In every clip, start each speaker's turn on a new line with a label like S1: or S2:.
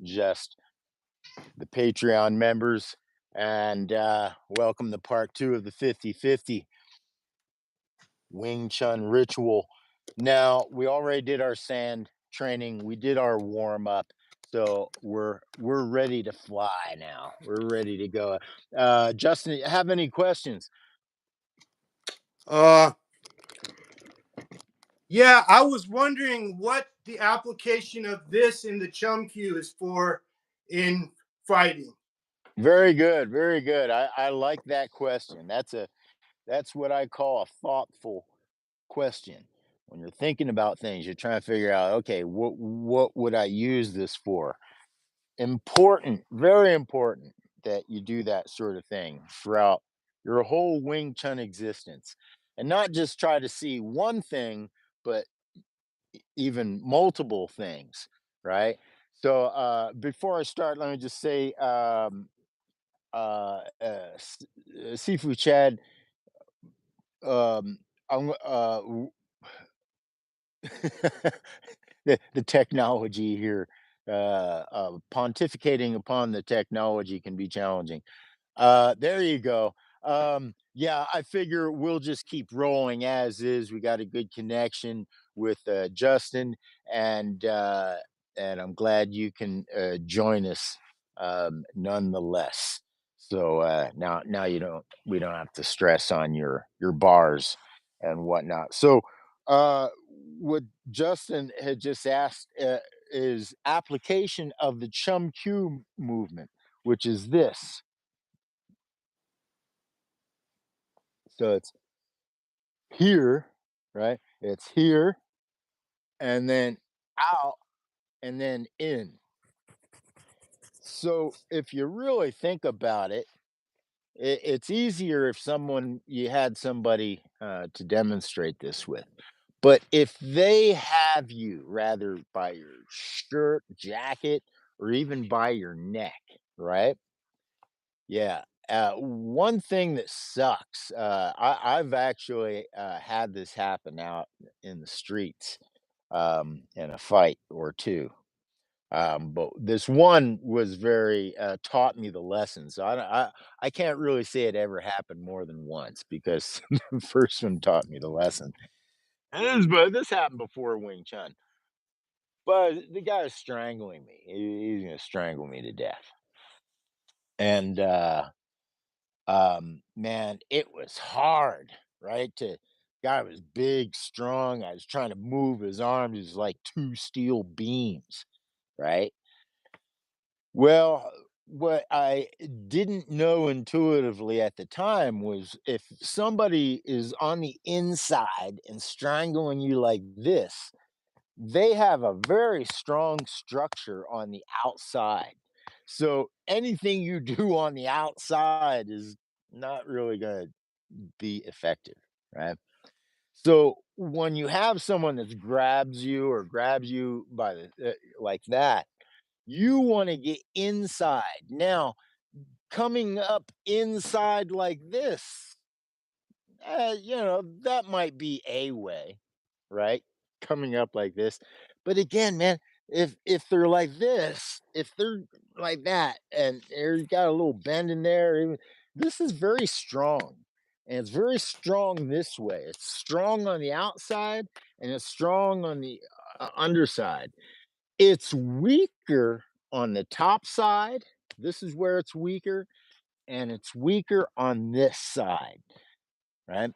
S1: just the Patreon members. And welcome to part two of the 50-50 Wing Chun ritual. Now, we already did our sand training, we did our warm up. So we're ready to fly now. We're ready to go. Justin, have any questions?
S2: Uh, yeah, I was wondering what the application of this in the chum cue is for in fighting.
S1: Very good, very good. I like that question. That's what I call a thoughtful question. When you're thinking about things, you're trying to figure out, okay, what would I use this for? Important, very important that you do that sort of thing throughout your whole Wing Chun existence. And not just try to see one thing, but even multiple things, right? So before I start, let me just say Sifu Chad, um, I'm the technology here, pontificating upon the technology can be challenging. There you go. Yeah, I figure we'll just keep rolling as is. We got a good connection with Justin, and and I'm glad you can join us nonetheless. So now we don't have to stress on your bars and whatnot. So what Justin had just asked is application of the Chum Q movement, which is this. So it's here, right? It's here and then out and then in. So if you really think about it, it's easier if someone you had somebody to demonstrate this with. But if they have you, rather by your shirt, jacket, or even by your neck, right? Yeah. One thing that sucks, I've actually had this happen out in the streets in a fight or two. But this one was very taught me the lesson. So I can't really say it ever happened more than once because the first one taught me the lesson. But this happened before Wing Chun. But the guy is strangling me. He's gonna strangle me to death. And man, it was hard, right? To guy was big, strong. I was trying to move his arms. He was like two steel beams, right? Well, what I didn't know intuitively at the time was if somebody is on the inside and strangling you like this, they have a very strong structure on the outside. So anything you do on the outside is not really going to be effective, right? So when you have someone that grabs you by the like that, you want to get inside. Now, coming up inside like this, that might be a way, right? Coming up like this. But again, man, if they're like this, if they're like that, and they've got a little bend in there, this is very strong. And it's very strong this way. It's strong on the outside and it's strong on the underside. It's weaker on the top side. This is where it's weaker, and it's weaker on this side, right?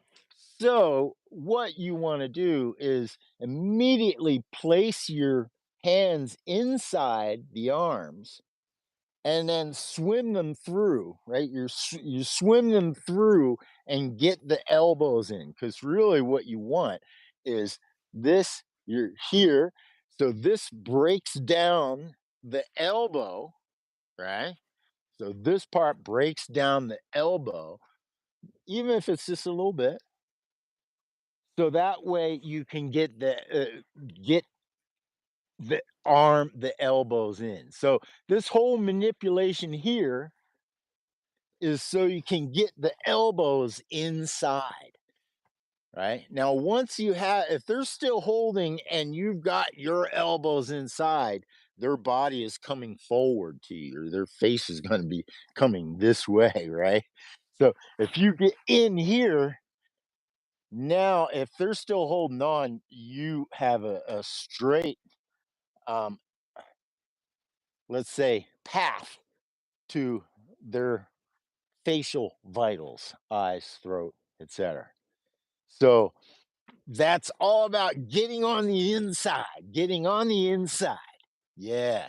S1: So, what you want to do is immediately place your hands inside the arms and then swim them through, right? You swim them through and get the elbows in because really what you want is this. You're here, so this breaks down the elbow, right? So this part breaks down the elbow, even if it's just a little bit. So that way you can get the elbows in. So this whole manipulation here is so you can get the elbows inside, right? Now, once you have, if they're still holding and you've got your elbows inside, their body is coming forward to you, or their face is going to be coming this way, right? So if you get in here, now if they're still holding on, you have a straight, um, let's say, path to their facial vitals, eyes, throat, etc. So that's all about getting on the inside, getting on the inside. Yeah,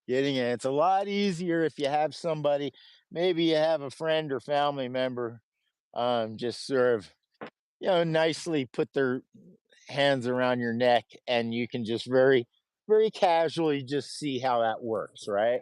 S1: getting it. It's a lot easier if you have somebody, maybe you have a friend or family member, just sort of, nicely put their hands around your neck, and you can just very, very casually just see how that works, right?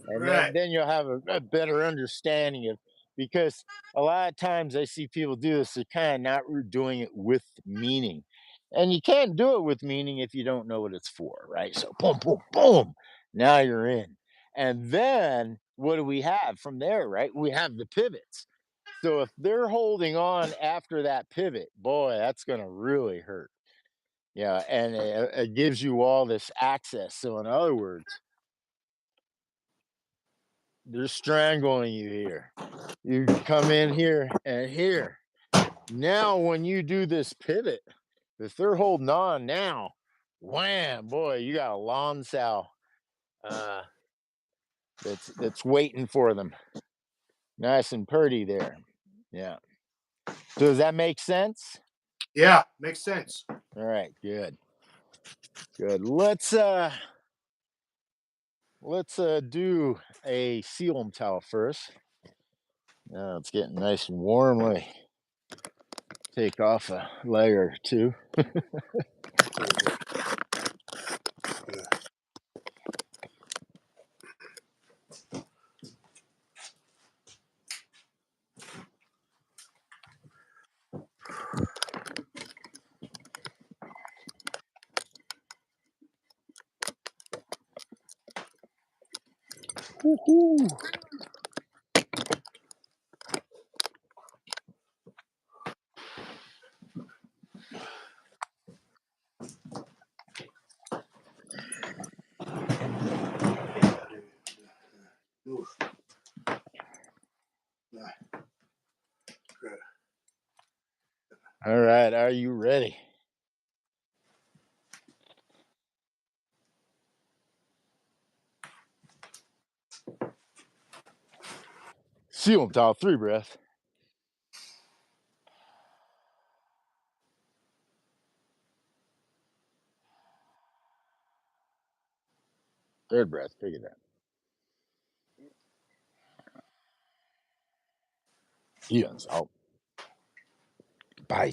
S1: And then
S2: Right.
S1: then you'll have a better understanding of, because a lot of times I see people do this, they're kind of not doing it with meaning. And you can't do it with meaning if you don't know what it's for, right? So boom, boom, boom. Now you're in. And then what do we have from there, right? We have the pivots. So if they're holding on after that pivot, boy, that's going to really hurt. Yeah, and it gives you all this access. So in other words, they're strangling you here. You come in here and here. Now, when you do this pivot, if they're holding on now, wham, boy, you got a lawn sow uh, that's waiting for them, nice and pretty there. Yeah. So does that make sense?
S2: Yeah, makes sense.
S1: All right, good, good. Let's do a seal 'em towel first. Now it's getting nice and warm. Let me take off a layer or two. Woo-hoo. All right, are you ready? Seal 'em towel, 3 breath. Third breath, take it down. Ian's out. Bye.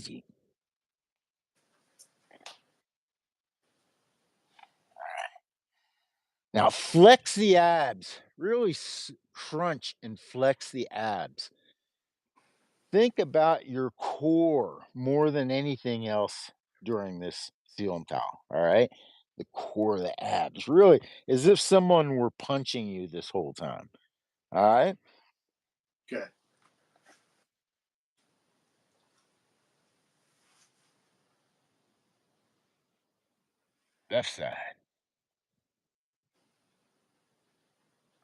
S1: Now flex the abs. Really crunch and flex the abs. Think about your core more than anything else during this seal and towel. All right. The core of the abs. Really, as if someone were punching you this whole time. All right.
S2: Okay.
S1: Left side.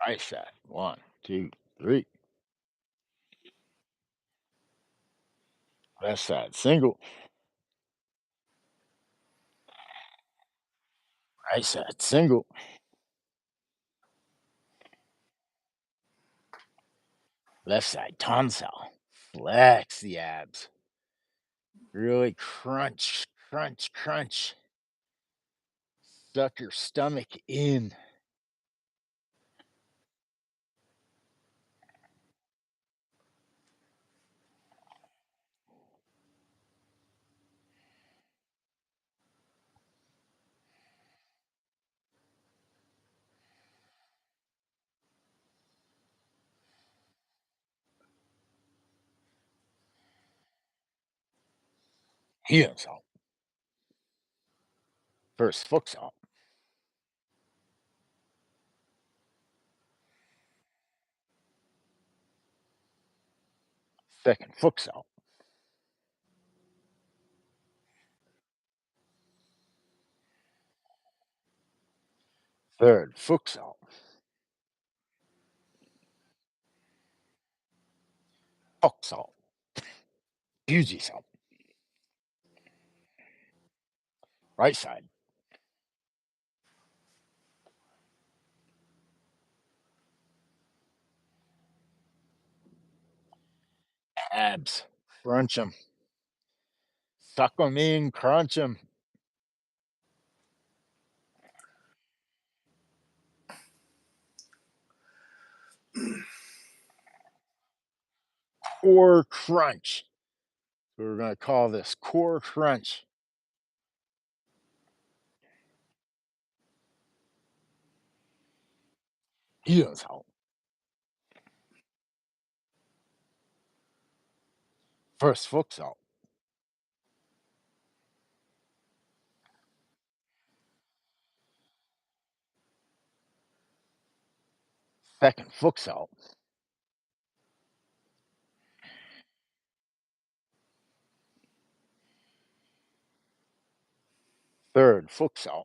S1: Right side. 1, 2, 3. Left side. Single. Right side. Single. Left side. Tonsil. Flex the abs. Really crunch, crunch, crunch. Suck your stomach in. Heels out. First foot's out. Second foot's out. Third, futsal. Futsal. Bujisal. Right side. Abs. Crunch them. Suck them in. Crunch them. Core crunch. So we're going to call this core crunch. Heelsal. First futsal. Second futsal. Third futsal.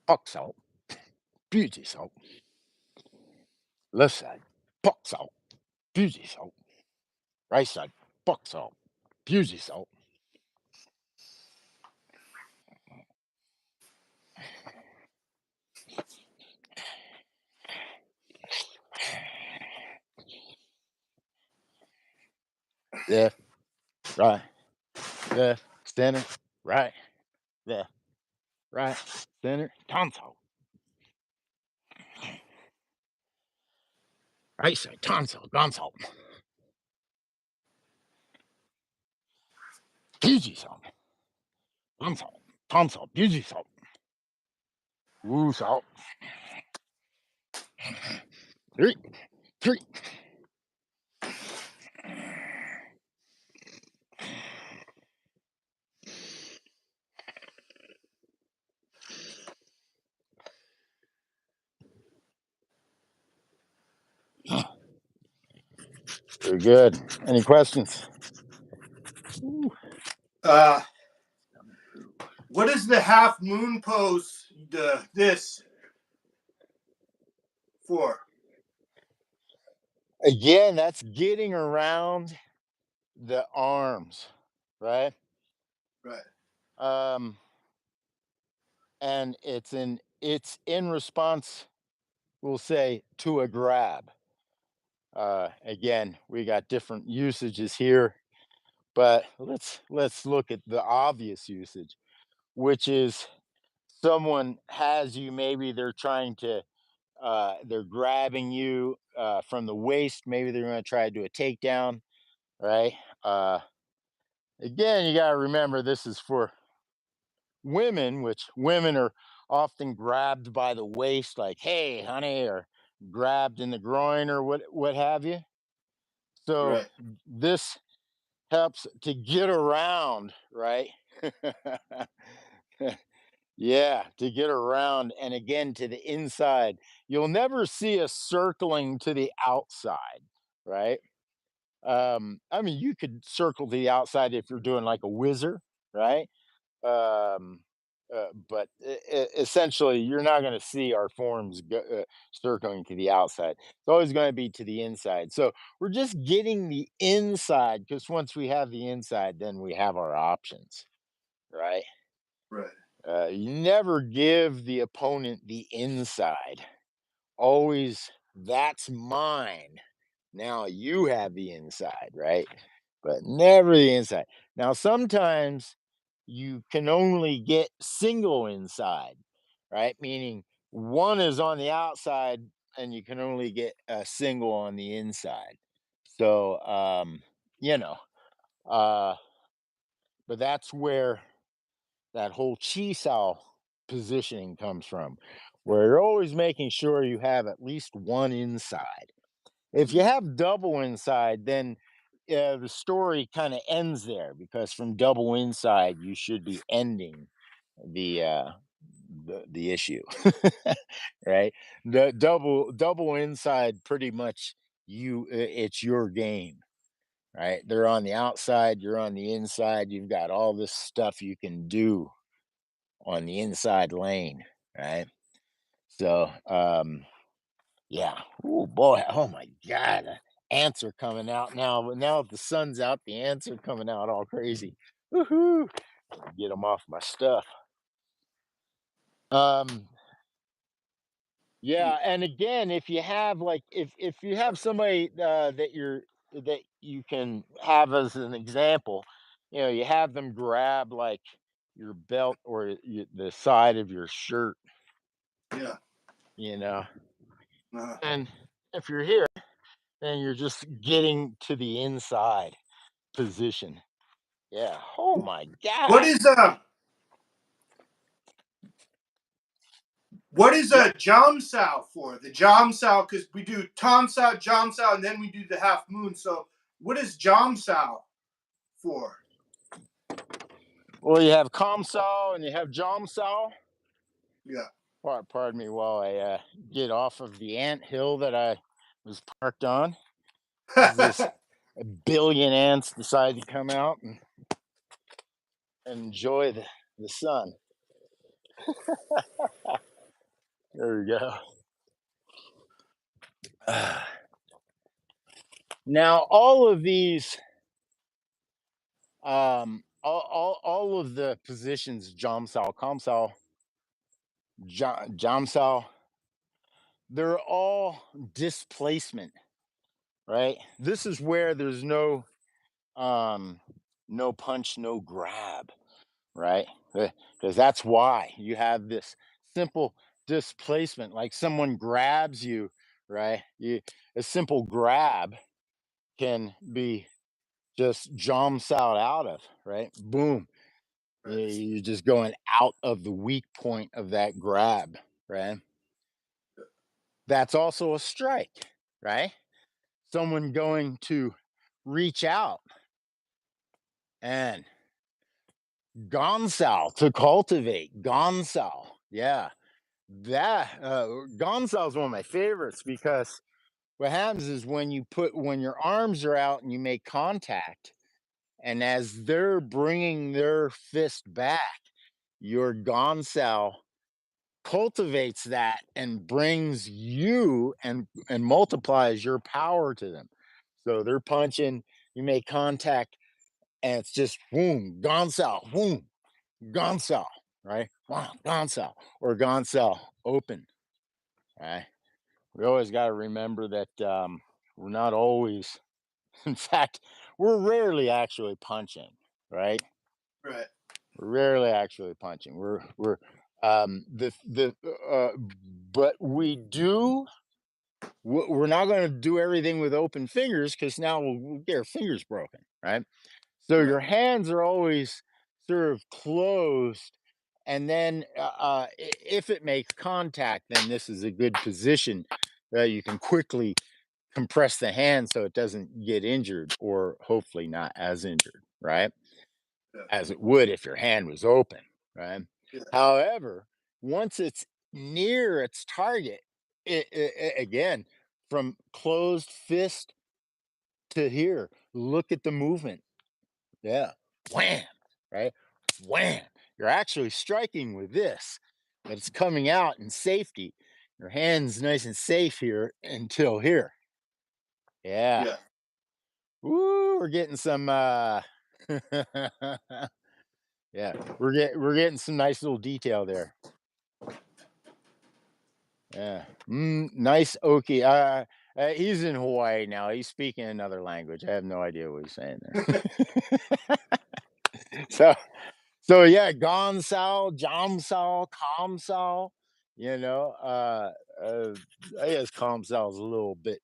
S1: Futsal. Bujisal. Left side. Futsal. Bujisal. Right side. Futsal. Bujisal. Left, right, left, center, right, left, right, center, tonsil. Right side, tonsil, gonsil. Bujisal. Tonsil. Tonsil. Bujisal. Woosal. Three, three. Very good. Any questions?
S2: Uh, what is the half moon pose? This for?
S1: Again, that's getting around the arms, right?
S2: Right.
S1: Um, and it's in response, we'll say, to a grab. Again, we got different usages here, but let's look at the obvious usage, which is someone has you, maybe they're trying to they're grabbing you from the waist, maybe they're going to try to do a takedown, right? uh Again, you got to remember this is for women, which women are often grabbed by the waist, like, hey honey, or grabbed in the groin, or what have you. So
S2: Right.
S1: this helps to get around, right? Yeah, to get around, and again to the inside. You'll never see us circling to the outside, right? I mean, you could circle to the outside if you're doing like a whizzer, right? Um, but essentially, you're not going to see our forms circling to the outside. It's always going to be to the inside. So we're just getting the inside, because once we have the inside, then we have our options, right?
S2: Right.
S1: You never give the opponent the inside. Always, that's mine. Now you have the inside, right? But never the inside. Now, sometimes you can only get single inside, right? Meaning one is on the outside and you can only get a single on the inside. So, you know, uh, but that's where that whole chi sao positioning comes from, where you're always making sure you have at least one inside. If you
S2: Mm.
S1: have double inside, then the story kind of ends there, because from double inside, you should be ending the the issue, right? The double inside, pretty much it's your game. right? They're on the outside, you're on the inside. You've got all this stuff you can do on the inside lane, right? So, yeah. Oh boy. Oh my God. The ants are coming out now. But now the sun's out, the ants are coming out all crazy. Woohoo! Get them off my stuff. Um, yeah, and again, if you have like if you have somebody that you can have as an example, you have them grab like your belt or the side of your shirt,
S2: Yeah.
S1: you know,
S2: Uh,
S1: and if you're here, then you're just getting to the inside position. Yeah. Oh my
S2: what
S1: God.
S2: is uh what is
S1: Yep.
S2: a jam sao for? The jam sao, because we do tom sao, jam sao, and then we do the half moon. So what is jam sao for?
S1: Well, you have Comsal and you have Jomsal.
S2: Yeah.
S1: Pardon me while I get off of the ant hill that I was parked on. As this a billion ants decide to come out and enjoy the sun. There we go. Now, all of these, all of the positions, Jomsal, Comsal, Jomsal, they're all displacement, right? This is where there's um, no punch, no grab, right? Because that's why you have this simple displacement. Like someone grabs you, right? A simple grab can be just jumps out of, right? Boom.
S2: Right.
S1: You're just going out of the weak point of that grab, right? That's also a strike, right? Someone going to reach out and Gonsal to cultivate. Gonsal. Yeah. That Gonsal is one of my favorites because what happens is when your arms are out and you make contact, and as they're bringing their fist back, your Gonsal cultivates that and brings you and multiplies your power to them. So they're punching, you make contact, and it's just boom, Gonsal, boom, Gonsal, right? Wow, Gonsal or Gonsal open, right? We always got to remember that we're not always, in fact, we're rarely actually punching, right?
S2: Right.
S1: We're rarely actually punching. We're the but we do. We're not going to do everything with open fingers because now we'll get our fingers broken, right? So
S2: Right.
S1: your hands are always sort of closed, and then if it makes contact, then this is a good position that you can quickly compress the hand so it doesn't get injured, or hopefully not as injured, right?
S2: Yeah.
S1: As it would if your hand was open, right?
S2: Yeah.
S1: However, once it's near its target, again, from closed fist to here, look at the movement. Yeah. Wham, right? Wham. You're actually striking with this, but it's coming out in safety. Your hand's nice and safe here until here. Yeah.
S2: Yeah.
S1: Woo, we're getting some yeah, we're getting some nice little detail there. Yeah. Nice Okie. He's in Hawaii now. He's speaking another language. I have no idea what he's saying there. so so yeah, Gonsal, Jomsal, Comsal, you know, I guess Comsal is a little bit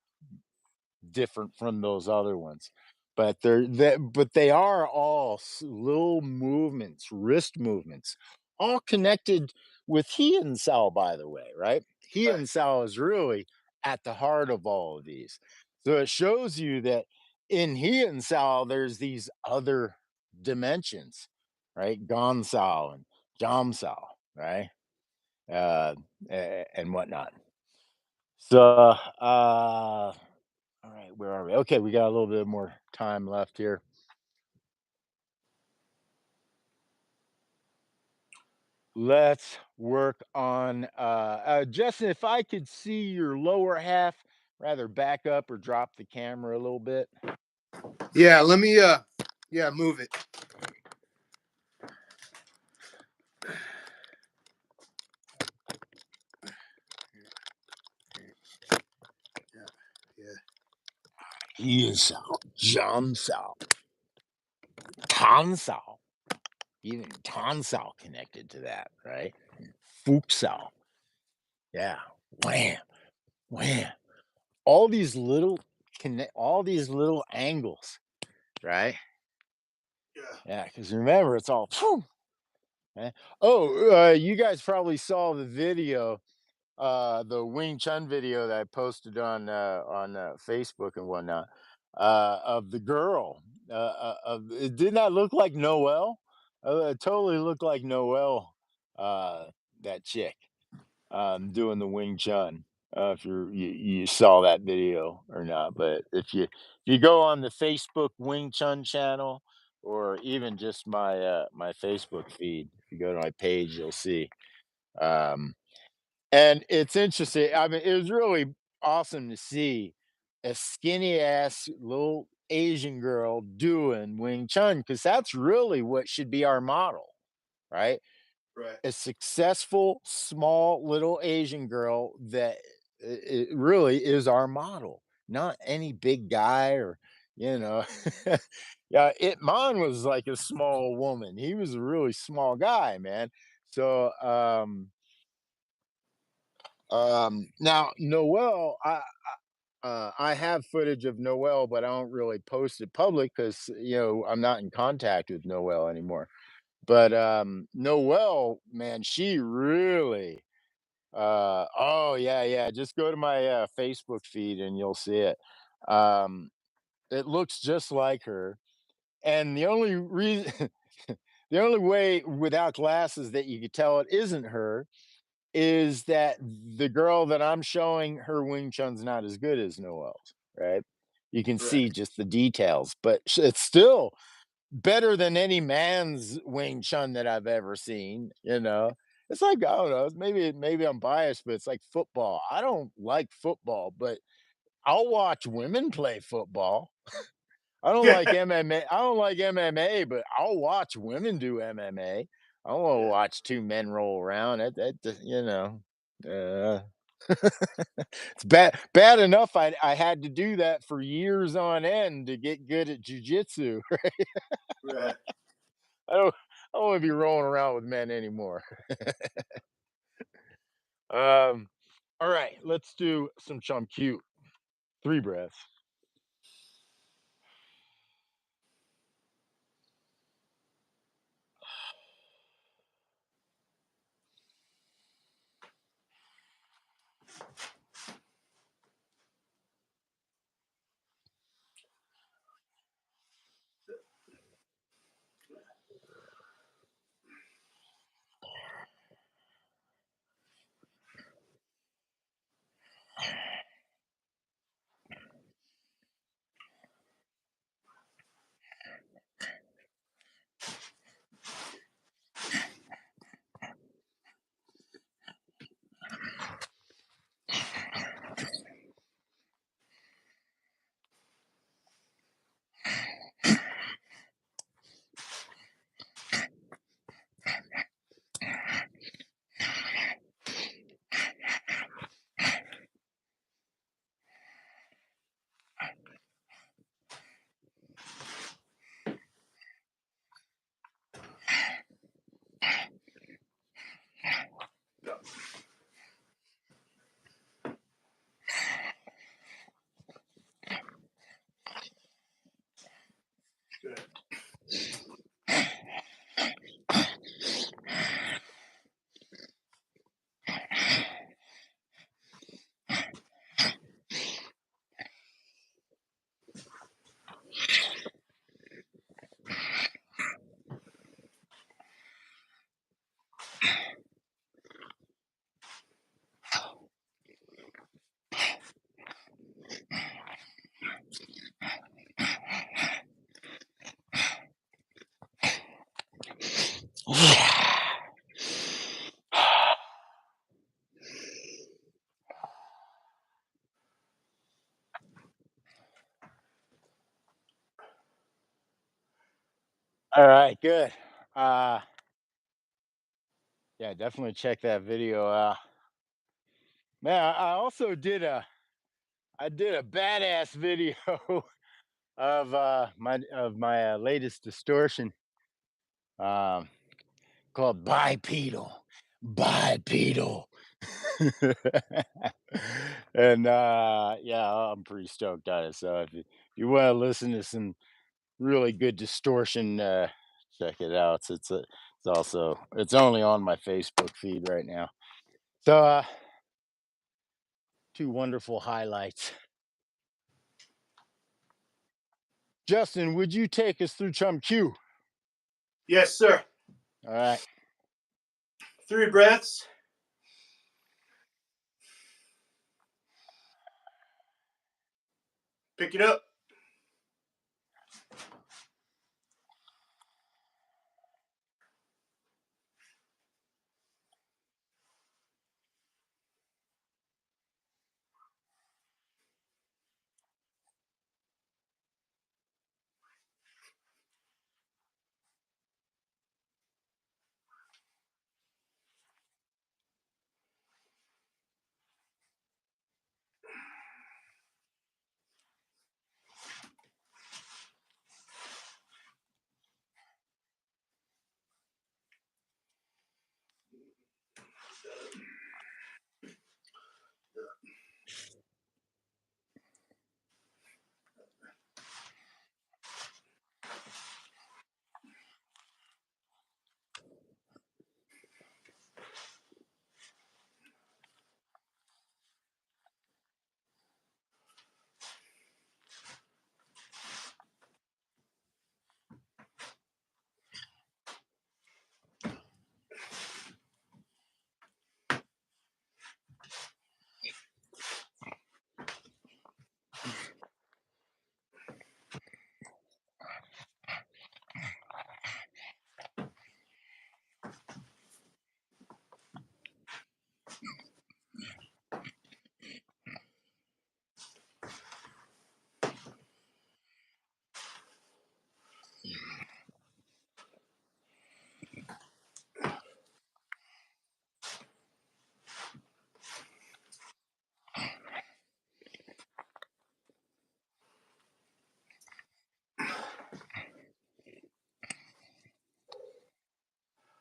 S1: different from those other ones. But they are all little movements, wrist movements, all connected with he and Sal, by the way, right? He
S2: Right.
S1: and Sal is really at the heart of all of these. So it shows you that in he and Sal, there's these other dimensions, right? Gonsal and Jomsal, right? And whatnot. So All right, where are we? Okay, we got a little bit more time left here. Let's work on Justin, if I could see your lower half, rather back up or drop the camera a little bit.
S2: Yeah, let me yeah, move it. Yeah, yeah.
S1: 叶少, Jam Sao, Tan Sao, even Tan Sao connected to that, right? Fup Sao. Yeah. Wham, wham. All these little all these little angles, right?
S2: Yeah.
S1: Yeah, because remember, it's all. Eh. Oh, you guys probably saw the video, the Wing Chun video that I posted on Facebook and whatnot, of the girl. It did not look like Noelle. It totally looked like Noelle. Uh, that chick, doing the Wing Chun. If you saw that video or not, but if you go on the Facebook Wing Chun channel, or even just my Facebook feed, if you go to my page, you'll see. Um, and it's interesting. I mean, it was really awesome to see a skinny ass little Asian girl doing Wing Chun, because that's really what should be our model, right?
S2: Right.
S1: A successful, small little Asian girl that it really is our model, not any big guy or, you know. Yeah, Man was like a small woman. He was a really small guy, man. So, now Noel, I have footage of Noel, but I don't really post it public because I'm not in contact with Noel anymore. But Noel, man, she really. Oh yeah, yeah. Just go to my Facebook feed and you'll see it. Um, it looks just like her, and the only reason, the only way without glasses that you could tell it isn't her is that the girl that I'm showing, her Wing Chun's not as good as Noel's, right? You can
S2: Right.
S1: see just the details, but it's still better than any man's Wing Chun that I've ever seen, you know? It's like, I don't know, maybe I'm biased, but it's like football. I don't like football, but I'll watch women play football. I don't
S2: Yeah.
S1: like MMA. I don't like MMA, but I'll watch women do MMA. I don't want to
S2: Yeah.
S1: watch two men roll around. Uh, it's bad enough I had to do that for years on end to get good at jujitsu.
S2: Right.
S1: I don't I don't want to be rolling around with men anymore. Um, all right, let's do some chum cute. 3 breaths. All right, good. Uh, yeah, definitely check that video out. Man, I also did a badass video of my latest distortion, um, called bipedal, bipedal. And yeah, I'm pretty stoked on it. So if you want to listen to some really good distortion, check it out. It's also it's only on my Facebook feed right now. So two wonderful highlights. Justin, would you take us through Chum Q?
S2: Yes, sir.
S1: All right.
S2: 3 breaths. Pick it up.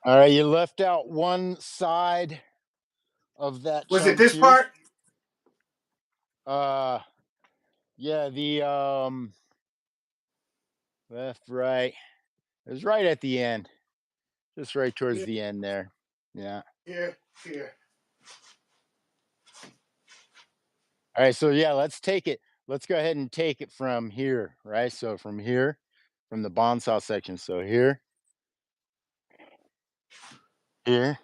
S1: All right, you left out one side of that
S2: Was it
S1: Chum
S2: this
S1: Q.
S2: part?
S1: Uh yeah, the left, right. It was right at the end. Just right towards
S2: Here,
S1: the end there. Yeah.
S2: here, here.
S1: All right, so yeah, let's take it. Let's go ahead and take it from here, right? So from here, from the bonsai section. So here, here.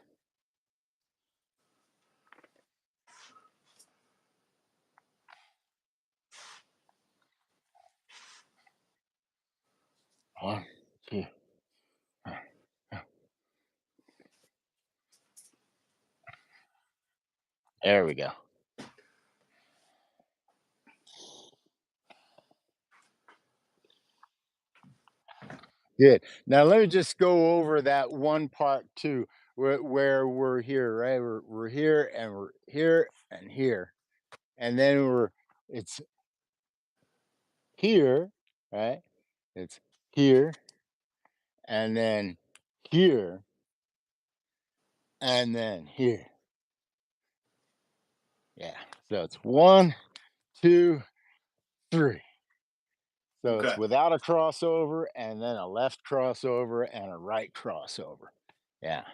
S1: One, two. There we go. Good. Now let me just go over that one part too, where we're here, right? We're here and we're here and here, and then it's here, right? It's here and then here and then here. Yeah. So it's one, two, three. So it's
S2: Okay.
S1: without a crossover and then a left crossover and a right crossover. Yeah.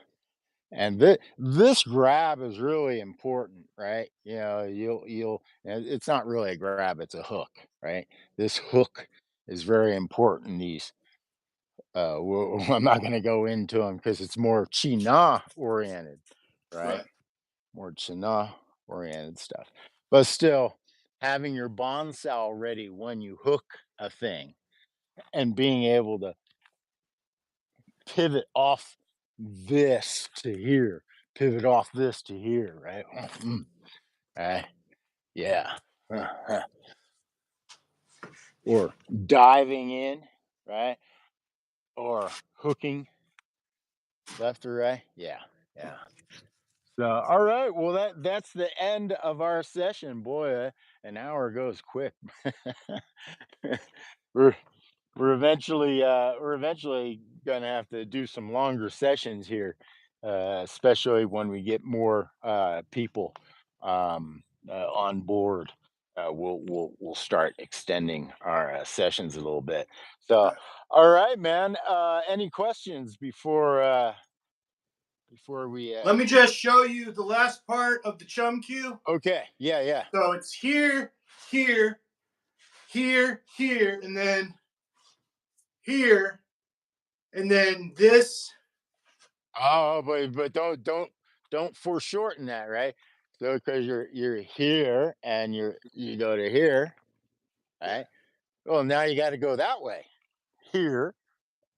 S1: And this grab is really important, right? You know, and it's not really a grab, it's a hook, right? This hook is very important. These I'm not going to go into them because it's more China oriented, right?
S2: Right.
S1: More China oriented stuff. But still, having your bonsai ready when you hook a thing and being able to pivot off this to here, pivot off this to here, right? Right? Yeah. Or diving in, right? or hooking left or right. Yeah, yeah. So, all right. Well, that's the end of our session. Boy, an hour goes quick. we're we're eventually gonna have to do some longer sessions here, especially when we get more people on board. We'll start extending our sessions a little bit. So, all right, man. Any questions before we?
S2: Let me just show you the last part of the chum cue.
S1: Okay. Yeah. Yeah.
S2: So it's here, here, here, here, and then here, and then this.
S1: Oh, but don't foreshorten that, right? So because you're here and you go to here,
S2: Yeah.
S1: right? Well, now you got to go that way, here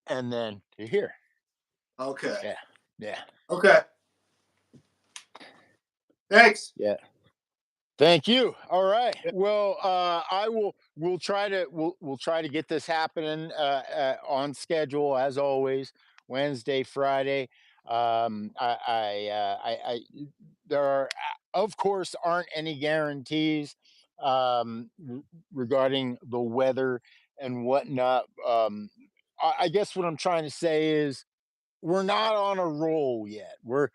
S1: and then to here.
S2: Okay.
S1: Yeah, yeah,
S2: Okay. Thanks.
S1: yeah. Thank you. All right.
S2: Yeah.
S1: Well, we'll try to get this happening on schedule as always. Wednesday, Friday. I there are of course aren't any guarantees regarding the weather and whatnot. I guess what I'm trying to say is we're not on a roll yet. We're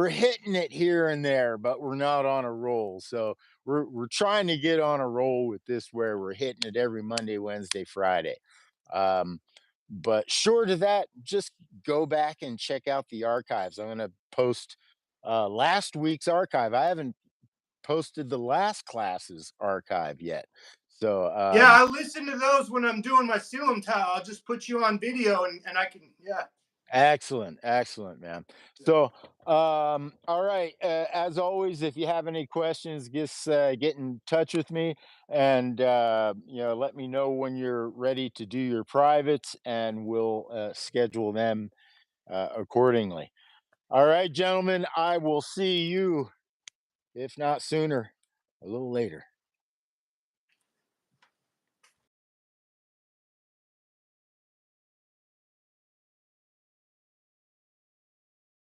S1: hitting it here and there, but we're not on a roll. So we're trying to get on a roll with this where we're hitting it every Monday, Wednesday, Friday. Um, but short of that, just go back and check out the archives. I'm gonna post last week's archive. I haven't posted the last class's archive yet. So
S2: Yeah, I listen to those when I'm doing my Sealam towel. I'll just put you on video and I can, yeah.
S1: excellent, excellent, man. So, all right. As always, if you have any questions, just get in touch with me, and let me know when you're ready to do your privates, and we'll schedule them accordingly. All right, gentlemen. I will see you, if not sooner, a little later.